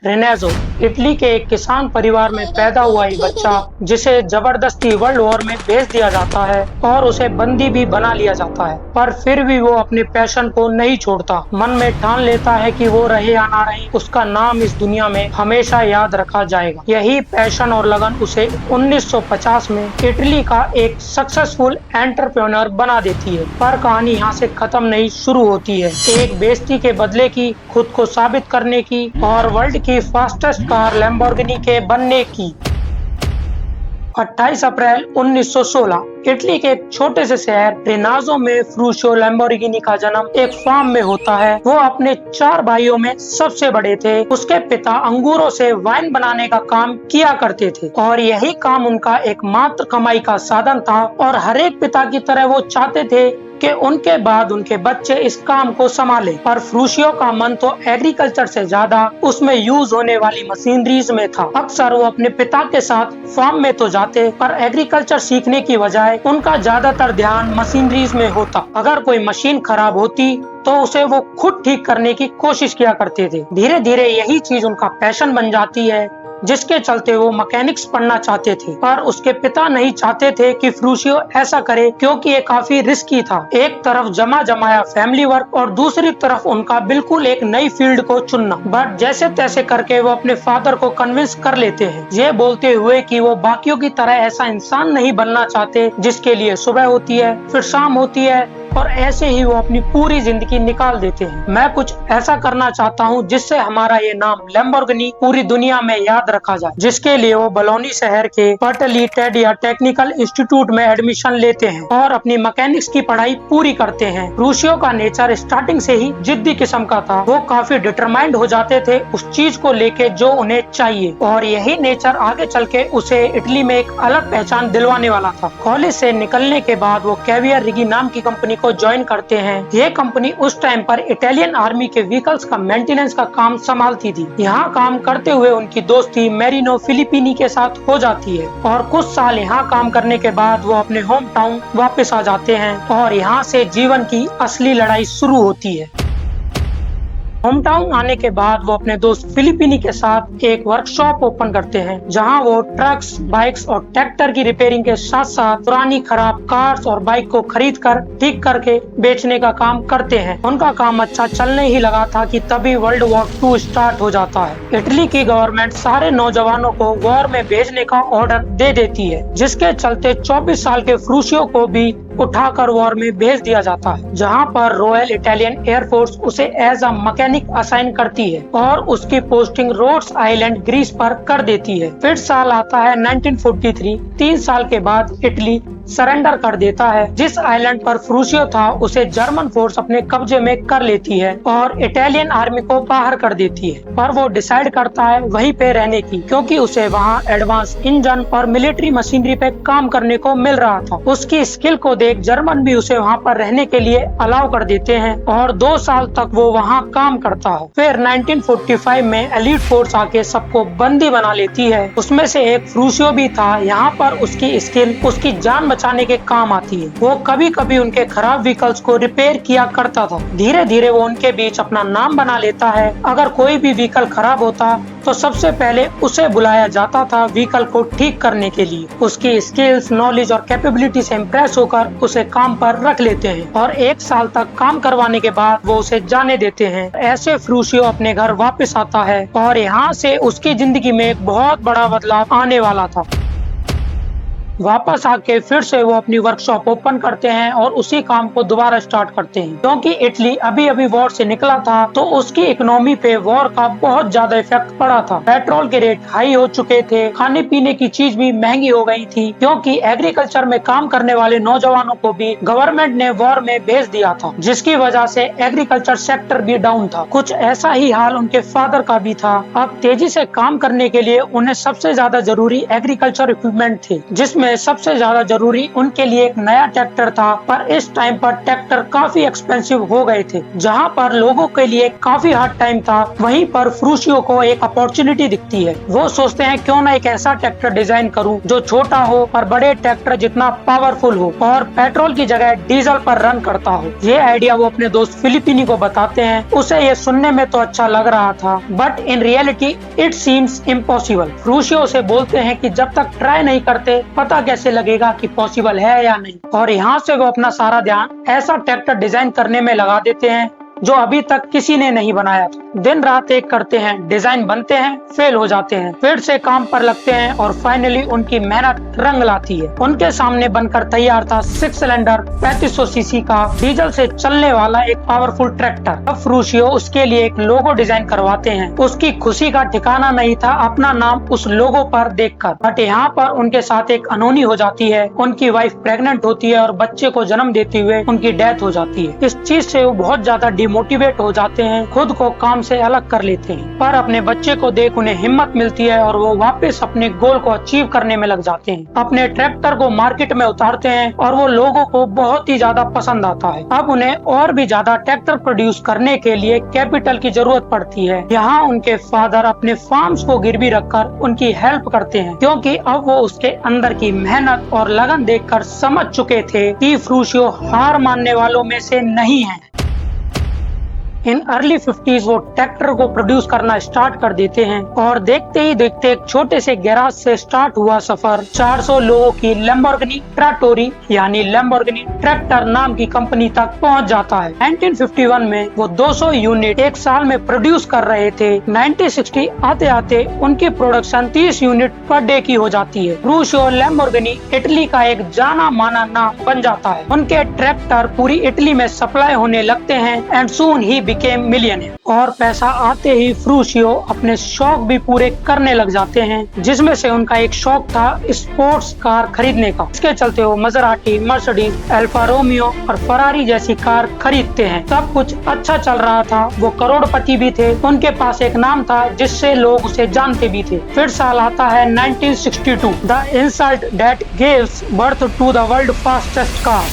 रेनेज़ो Italy के एक किसान परिवार में पैदा हुआ एक बच्चा जिसे जबरदस्ती वर्ल्ड वॉर में भेज दिया जाता है और उसे बंदी भी बना लिया जाता है, पर फिर भी वो अपने पैशन को नहीं छोड़ता। मन में ठान लेता है कि वो रहे या ना रहे, उसका नाम इस दुनिया में हमेशा याद रखा जाएगा। यही पैशन और लगन उसे 1950 में इटली का एक सक्सेसफुल एंटरप्रेन्योर बना देती है। पर कहानी यहाँ से खत्म नहीं शुरू होती है, एक बेइज्जती के बदले की, खुद को साबित करने की और वर्ल्ड की फास्टेस्ट कार लैम्बोर्गिनी के बनने की। 28 अप्रैल 1916 इटली के एक छोटे से शहर रेनाज़ो में फ्रूशियो लैम्बोर्गिनी का जन्म एक फार्म में होता है। वो अपने 4 भाइयों में सबसे बड़े थे। उसके पिता अंगूरों से वाइन बनाने का काम किया करते थे और यही काम उनका एकमात्र कमाई का साधन था और हर एक पिता की तरह वो चाहते थे कि उनके बाद उनके बच्चे इस काम को संभाले। पर फ्रूशियो का मन तो एग्रीकल्चर से ज्यादा उसमें यूज होने वाली मशीनरीज में था। अक्सर वो अपने पिता के साथ फार्म में तो जाते, पर एग्रीकल्चर सीखने की बजाय उनका ज्यादातर ध्यान मशीनरीज में होता। अगर कोई मशीन खराब होती तो उसे वो खुद ठीक करने की कोशिश किया करते थे। धीरे धीरे यही चीज उनका पैशन बन जाती है, जिसके चलते वो मैकेनिक्स पढ़ना चाहते थे। पर उसके पिता नहीं चाहते थे कि फ्रूशियो ऐसा करे, क्योंकि ये काफी रिस्की था। एक तरफ जमा जमाया फैमिली वर्क और दूसरी तरफ उनका बिल्कुल एक नई फील्ड को चुनना। बट जैसे तैसे करके वो अपने फादर को कन्विंस कर लेते हैं, ये बोलते हुए कि वो बाकियों की तरह ऐसा इंसान नहीं बनना चाहते जिसके लिए सुबह होती है फिर शाम होती है और ऐसे ही वो अपनी पूरी जिंदगी निकाल देते हैं। मैं कुछ ऐसा करना चाहता हूँ जिससे हमारा ये नाम लैम्बोर्गिनी पूरी दुनिया में याद रखा जाए, जिसके लिए वो बलोनी शहर के बर्टली टेडिया टेक्निकल इंस्टीट्यूट में एडमिशन लेते हैं और अपनी मैकेनिक्स की पढ़ाई पूरी करते हैं। फ्रूशियो का नेचर स्टार्टिंग से ही जिद्दी किस्म का था। वो काफी डिटरमाइंड हो जाते थे उस चीज को लेके जो उन्हें चाहिए, और यही नेचर आगे चल के उसे इटली में एक अलग पहचान दिलवाने वाला था। कॉलेज से निकलने के बाद वो कैवियर रिगी नाम की कंपनी को ज्वाइन करते हैं। ये कंपनी उस टाइम पर इटालियन आर्मी के व्हीकल्स का मेंटेनेंस का काम संभालती थी। यहाँ काम करते हुए उनकी दोस्ती मेरिनो फिलिपिनी के साथ हो जाती है और कुछ साल यहाँ काम करने के बाद वो अपने होम टाउन वापस आ जाते हैं और यहाँ से जीवन की असली लड़ाई शुरू होती है। होम टाउन आने के बाद वो अपने दोस्त फिलिपिनी के साथ एक वर्कशॉप ओपन करते हैं, जहां वो ट्रक्स, बाइक्स और ट्रैक्टर की रिपेयरिंग के साथ साथ पुरानी खराब कार्स और बाइक को खरीद कर ठीक करके बेचने का काम करते हैं। उनका काम अच्छा चलने ही लगा था कि तभी वर्ल्ड वॉर 2 स्टार्ट हो जाता है। इटली की गवर्नमेंट सारे नौजवानों को वॉर में भेजने का ऑर्डर दे देती है, जिसके चलते 24 साल के फ्रूशियो को भी उठाकर वॉर में भेज दिया जाता है, जहां पर रॉयल इटालियन एयरफोर्स उसे एज अ मैकेनिक असाइन करती है और उसकी पोस्टिंग रोड्स आइलैंड ग्रीस पर कर देती है। फिर साल आता है 1943। 3 साल के बाद इटली सरेंडर कर देता है। जिस आइलैंड पर फ्रूशियो था उसे जर्मन फोर्स अपने कब्जे में कर लेती है और इटालियन आर्मी को बाहर कर देती है, पर वो डिसाइड करता है वहीं पे रहने की, क्योंकि उसे वहाँ एडवांस इंजन और मिलिट्री मशीनरी पे काम करने को मिल रहा था। उसकी स्किल को देख जर्मन भी उसे वहाँ पर रहने के लिए अलाउ कर देते हैं और 2 साल तक वो वहाँ काम करता है। फिर 1945 में एलीट फोर्स आके सबको बंदी बना लेती है। उसमें से एक फ्रूशियो भी था। यहाँ पर उसकी स्किल उसकी जान बचाने के काम आती है। वो कभी कभी उनके खराब व्हीकल्स को रिपेयर किया करता था। धीरे धीरे वो उनके बीच अपना नाम बना लेता है। अगर कोई भी व्हीकल खराब होता तो सबसे पहले उसे बुलाया जाता था व्हीकल को ठीक करने के लिए। उसकी स्किल्स, नॉलेज और कैपेबिलिटी से इम्प्रेस होकर उसे काम पर रख लेते हैं और 1 साल तक काम करवाने के बाद वो उसे जाने देते हैं। ऐसे फ्रूशियो अपने घर वापस आता है और यहाँ से उसकी जिंदगी में एक बहुत बड़ा बदलाव आने वाला था। वापस आके फिर से वो अपनी वर्कशॉप ओपन करते हैं और उसी काम को दोबारा स्टार्ट करते हैं, क्योंकि इटली अभी अभी वॉर से निकला था तो उसकी इकोनॉमी पे वॉर का बहुत ज्यादा इफेक्ट पड़ा था। पेट्रोल के रेट हाई हो चुके थे, खाने पीने की चीज भी महंगी हो गई थी, क्योंकि एग्रीकल्चर में काम करने वाले नौजवानों को भी गवर्नमेंट ने वॉर में भेज दिया था, जिसकी वजह से एग्रीकल्चर सेक्टर भी डाउन था। कुछ ऐसा ही हाल उनके फादर का भी था। अब तेजी से काम करने के लिए उन्हें सबसे ज्यादा जरूरी एग्रीकल्चर इक्विपमेंट थे, जिसमें में सबसे ज्यादा जरूरी उनके लिए एक नया ट्रैक्टर था, पर इस टाइम पर ट्रैक्टर काफी एक्सपेंसिव हो गए थे। जहाँ पर लोगों के लिए काफी हार्ड टाइम था, वहीं पर फ्रूशियो को एक अपॉर्चुनिटी दिखती है। वो सोचते हैं क्यों ना एक ऐसा ट्रैक्टर डिजाइन करूं जो छोटा हो पर बड़े ट्रैक्टर जितना पावरफुल हो और पेट्रोल की जगह डीजल पर रन करता हो। ये आइडिया वो अपने दोस्त फिलिपिनी को बताते हैं। उसे ये सुनने में तो अच्छा लग रहा था, but in reality it seems impossible. Ferruccio से बोलते हैं कि जब तक ट्राई नहीं करते पता कैसे लगेगा कि पॉसिबल है या नहीं। और यहाँ से वो अपना सारा ध्यान ऐसा ट्रैक्टर डिजाइन करने में लगा देते हैं जो अभी तक किसी ने नहीं बनाया था। दिन रात एक करते हैं, डिजाइन बनते हैं, फेल हो जाते हैं, फिर से काम पर लगते हैं और फाइनली उनकी मेहनत रंग लाती है। उनके सामने बनकर तैयार था 6 सिलेंडर 3500 सीसी का डीजल से चलने वाला एक पावरफुल ट्रैक्टर। अब फ्रूशियो उसके लिए एक लोगो डिजाइन करवाते हैं। उसकी खुशी का ठिकाना नहीं था अपना नाम उस लोगो पर देखकर। बट यहाँ पर उनके साथ एक अनहोनी हो जाती है। उनकी वाइफ प्रेग्नेंट होती है और बच्चे को जन्म देते हुए उनकी डेथ हो जाती है। इस चीज से वो बहुत ज्यादा डिमोटिवेट हो जाते हैं, खुद को काम से अलग कर लेते हैं। पर अपने बच्चे को देख उन्हें हिम्मत मिलती है और वो वापस अपने गोल को अचीव करने में लग जाते हैं। अपने ट्रैक्टर को मार्केट में उतारते हैं और वो लोगों को बहुत ही ज्यादा पसंद आता है। अब उन्हें और भी ज्यादा ट्रैक्टर प्रोड्यूस करने के लिए कैपिटल की जरूरत पड़ती है। यहाँ उनके फादर अपने फार्म्स को गिरवी रखकर उनकी हेल्प करते हैं, क्योंकि अब वो उसके अंदर की मेहनत और लगन देखकर समझ चुके थे कि फ्रूशियो हार मानने वालों में से नहीं है। इन अर्ली 50s वो ट्रैक्टर को प्रोड्यूस करना स्टार्ट कर देते हैं और देखते ही देखते एक छोटे से गैराज से स्टार्ट हुआ सफर 400 लोगों की लैम्बोर्गिनी ट्राटोरी यानी लैम्बोर्गिनी ट्रैक्टर नाम की कंपनी तक पहुंच जाता है। 1951 में वो 200 यूनिट एक साल में प्रोड्यूस कर रहे थे। 1960 आते आते उनकी प्रोडक्शन 30 यूनिट पर डे की हो जाती है। फ्रूशियो लैम्बोर्गिनी इटली का एक जाना माना नाम बन जाता है। उनके ट्रैक्टर पूरी इटली में सप्लाई होने लगते हैं and soon he became millionaire. और पैसा आते ही फ्रूशियो अपने शौक भी पूरे करने लग जाते हैं, जिसमें से उनका एक शौक था स्पोर्ट्स कार खरीदने का। इसके चलते वो मजराटी, मर्सिडीज, अल्फा रोमियो और फरारी जैसी कार खरीदते हैं। सब कुछ अच्छा चल रहा था, वो करोड़पति भी थे, उनके पास एक नाम था जिससे लोग उसे जानते भी थे। फिर साल आता है 1962, the insult that gives birth to the world fastest car.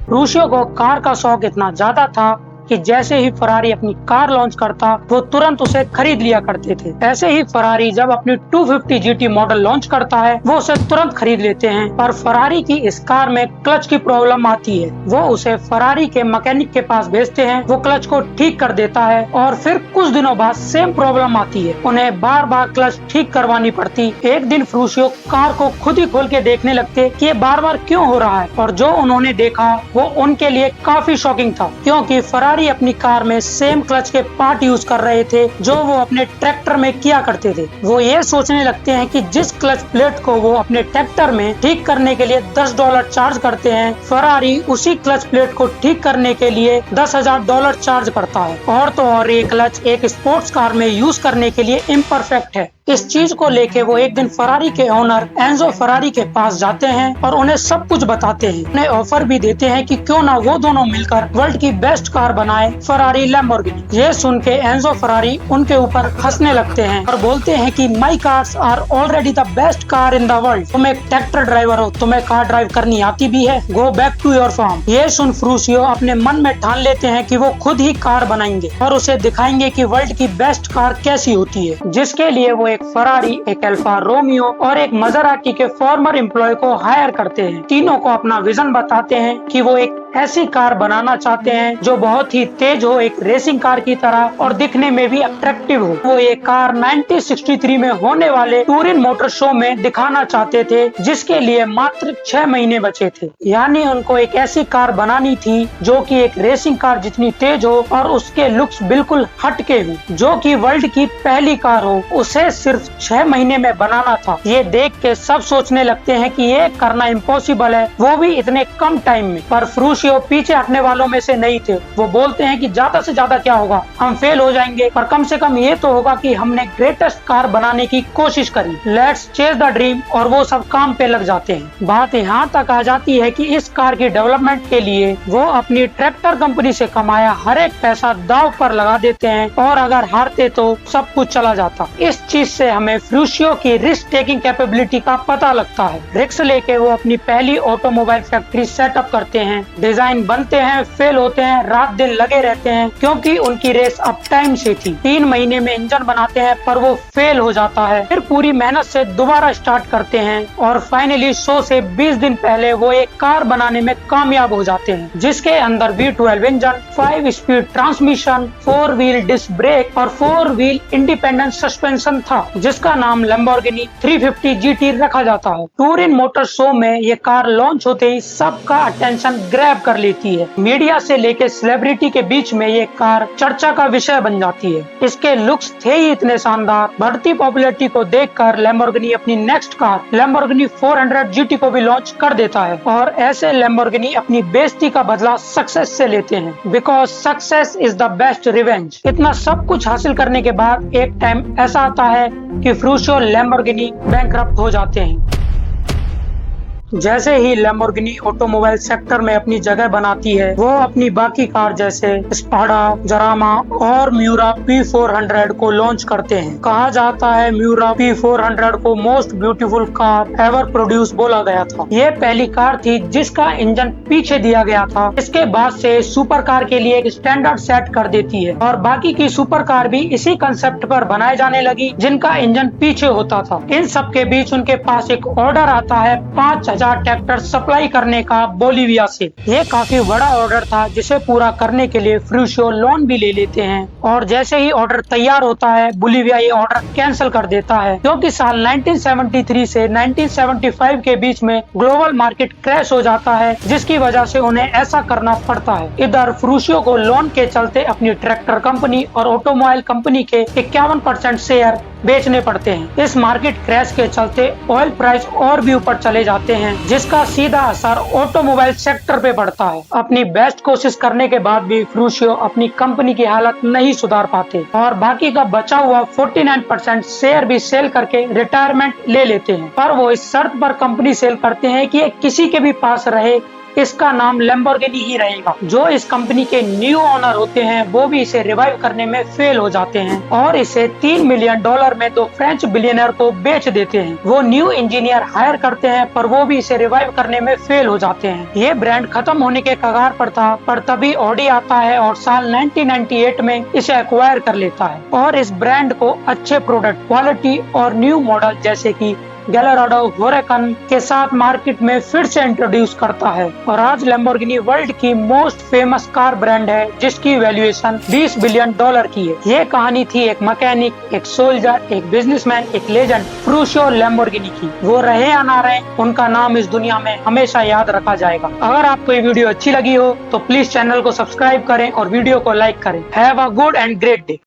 Ferruccio को कार का शौक इतना ज्यादा था कि जैसे ही फरारी अपनी कार लॉन्च करता वो तुरंत उसे खरीद लिया करते थे। ऐसे ही फरारी जब अपनी 250 GT मॉडल लॉन्च करता है वो उसे तुरंत खरीद लेते हैं। पर फरारी की इस कार में क्लच की प्रॉब्लम आती है। वो उसे फरारी के मैकेनिक के पास भेजते हैं, वो क्लच को ठीक कर देता है और फिर कुछ दिनों बाद सेम प्रॉब्लम आती है। उन्हें बार बार क्लच ठीक करवानी पड़ती। एक दिन फ्रूशियो कार को खुद ही खोल के देखने लगते कि ये बार बार क्यों हो रहा है, और जो उन्होंने देखा वो उनके लिए काफी शॉकिंग था, क्योंकि फरारी अपनी कार में सेम क्लच के पार्ट यूज कर रहे थे जो वो अपने ट्रैक्टर में किया करते थे। वो ये सोचने लगते हैं कि जिस क्लच प्लेट को वो अपने ट्रैक्टर में ठीक करने के लिए $10 चार्ज करते हैं, फरारी उसी क्लच प्लेट को ठीक करने के लिए $10,000 चार्ज करता है। और तो और ये क्लच एक स्पोर्ट्स कार में यूज करने के लिए इम्परफेक्ट है। इस चीज को लेके वो एक दिन फरारी के ओनर एंजो फरारी के पास जाते हैं और उन्हें सब कुछ बताते हैं। उन्हें ऑफर भी देते हैं कि क्यों ना वो दोनों मिलकर वर्ल्ड की बेस्ट कार बनाए, फरारी लैम्बोर्गिनी। ये सुन के एंजो फरारी उनके ऊपर हंसने लगते हैं और बोलते हैं कि my cars are already the best car in the world. तुम एक ट्रैक्टर ड्राइवर हो, तुम्हें कार ड्राइव करनी आती भी है, go back to your farm. ये सुन फ्रूशियो अपने मन में ठान लेते हैं कि वो खुद ही कार बनाएंगे और उसे दिखाएंगे कि वर्ल्ड की बेस्ट कार कैसी होती है, जिसके लिए वो एक फरारी, एक अल्फा रोमियो और एक मजराटी के फॉर्मर एम्प्लॉय को हायर करते हैं। तीनों को अपना विजन बताते हैं कि वो एक ऐसी कार बनाना चाहते हैं जो बहुत ही तेज हो, एक रेसिंग कार की तरह, और दिखने में भी अट्रैक्टिव हो। वो ये कार 1963 में होने वाले टूरिन मोटर शो में दिखाना चाहते थे, जिसके लिए मात्र 6 महीने बचे थे। यानी उनको एक ऐसी कार बनानी थी जो कि एक रेसिंग कार जितनी तेज हो और उसके लुक्स बिल्कुल हटके हो, जो कि वर्ल्ड की पहली कार हो। उसे सिर्फ 6 महीने में बनाना था। ये देख के सब सोचने लगते हैं कि ये करना इम्पॉसिबल है, वो भी इतने कम टाइम में। पर फ्रूशियो फ्रूशियो पीछे हटने वालों में से नहीं थे। वो बोलते हैं कि ज्यादा से ज्यादा क्या होगा, हम फेल हो जाएंगे, पर कम से कम ये तो होगा कि हमने ग्रेटेस्ट कार बनाने की कोशिश करी। Let's chase the dream. और वो सब काम पे लग जाते हैं। बात यहाँ तक आ जाती है कि इस कार की डेवलपमेंट के लिए वो अपनी ट्रैक्टर कंपनी से कमाया हर एक पैसा दांव पर लगा देते हैं, और अगर हारते तो सब कुछ चला जाता। इस चीज से हमें फ्रूशियो की रिस्क टेकिंग कैपेबिलिटी का पता लगता है। रिस्क लेके वो अपनी पहली ऑटोमोबाइल फैक्ट्री सेटअप करते हैं, डिजाइन बनते हैं, फेल होते हैं, रात दिन लगे रहते हैं, क्योंकि उनकी रेस अप टाइम से थी। 3 महीने में इंजन बनाते हैं, पर वो फेल हो जाता है। फिर पूरी मेहनत से दोबारा स्टार्ट करते हैं, और फाइनली 100 से 20 दिन पहले वो एक कार बनाने में कामयाब हो जाते हैं, जिसके अंदर V12 engine, 5 speed transmission, 4 wheel disc brake और 4 व्हील इंडिपेंडेंट सस्पेंशन था, जिसका नाम लैम्बोर्गिनी 350 GT रखा जाता है। टूरिन मोटर शो में ये कार लॉन्च होते ही सबका अटेंशन ग्रैब कर लेती है। मीडिया से लेके सेलिब्रिटी के बीच में ये कार चर्चा का विषय बन जाती है। इसके लुक्स थे ही इतने शानदार। बढ़ती पॉपुलैरिटी को देखकर लैम्बोर्गिनी अपनी नेक्स्ट कार लैम्बोर्गिनी 400 GT को भी लॉन्च कर देता है, और ऐसे लैम्बोर्गिनी अपनी बेइज्जती का बदला सक्सेस से लेते हैं। Because success is the best revenge. इतना सब कुछ हासिल करने के बाद एक टाइम ऐसा आता है कि फ्रूशियो लैम्बोर्गिनी बैंकरप्ट हो जाते हैं। जैसे ही लैम्बोर्गिनी ऑटोमोबाइल सेक्टर में अपनी जगह बनाती है, वो अपनी बाकी कार जैसे स्पाडा, जरामा और म्यूरा P400 को लॉन्च करते हैं। कहा जाता है म्यूरा P400 को most beautiful car ever produce बोला गया था। ये पहली कार थी जिसका इंजन पीछे दिया गया था। इसके बाद से सुपर कार के लिए एक स्टैंडर्ड सेट कर देती है, और बाकी की सुपर कार भी इसी कंसेप्ट पर बनाए जाने लगी, जिनका इंजन पीछे होता था। इन सब के बीच उनके पास एक ऑर्डर आता है 5000 ट्रैक्टर सप्लाई करने का बोलीविया से। ये काफी बड़ा ऑर्डर था, जिसे पूरा करने के लिए फ्रूशियो लोन भी ले लेते हैं, और जैसे ही ऑर्डर तैयार होता है बोलीविया ये ऑर्डर कैंसिल कर देता है, क्योंकि साल 1973 से 1975 के बीच में ग्लोबल मार्केट क्रैश हो जाता है, जिसकी वजह से उन्हें ऐसा करना पड़ता है। इधर फ्रूशियो को लोन के चलते अपनी ट्रैक्टर कंपनी और ऑटोमोबाइल कंपनी के 51% शेयर बेचने पड़ते हैं। इस मार्केट क्रैश के चलते ऑयल प्राइस और भी ऊपर चले जाते हैं, जिसका सीधा असर ऑटोमोबाइल सेक्टर पे पड़ता है। अपनी बेस्ट कोशिश करने के बाद भी फ्रूशियो अपनी कंपनी की हालत नहीं सुधार पाते, और बाकी का बचा हुआ 49% शेयर भी सेल करके रिटायरमेंट ले लेते हैं। पर वो इस शर्त पर कंपनी सेल करते हैं कि ये किसी के भी पास रहे, इसका नाम लैम्बोर्गिनी ही रहेगा। जो इस कंपनी के न्यू ओनर होते हैं वो भी इसे रिवाइव करने में फेल हो जाते हैं, और इसे $3 मिलियन में 2 फ्रेंच बिलियनर को बेच देते हैं। वो न्यू इंजीनियर हायर करते हैं, पर वो भी इसे रिवाइव करने में फेल हो जाते हैं। ये ब्रांड खत्म होने के कगार पर था, पर तभी ऑडी आता है और साल 1998 में इसे एक्वायर कर लेता है, और इस ब्रांड को अच्छे प्रोडक्ट, क्वालिटी और न्यू मॉडल जैसे की गैलाराडो, हुराकन के साथ मार्केट में फिर से इंट्रोड्यूस करता है, और आज लैम्बोर्गिनी वर्ल्ड की मोस्ट फेमस कार ब्रांड है, जिसकी वैल्यूएशन $20 बिलियन की है। ये कहानी थी एक मैकेनिक, एक सोल्जर, एक बिजनेसमैन, एक लेजेंड फ्रूशियो लैम्बोर्गिनी की। वो रहे या ना रहे, उनका नाम इस दुनिया में हमेशा याद रखा जाएगा। अगर आपको ये वीडियो अच्छी लगी हो तो प्लीज चैनल को सब्सक्राइब करें और वीडियो को लाइक करें। Have a good and great day.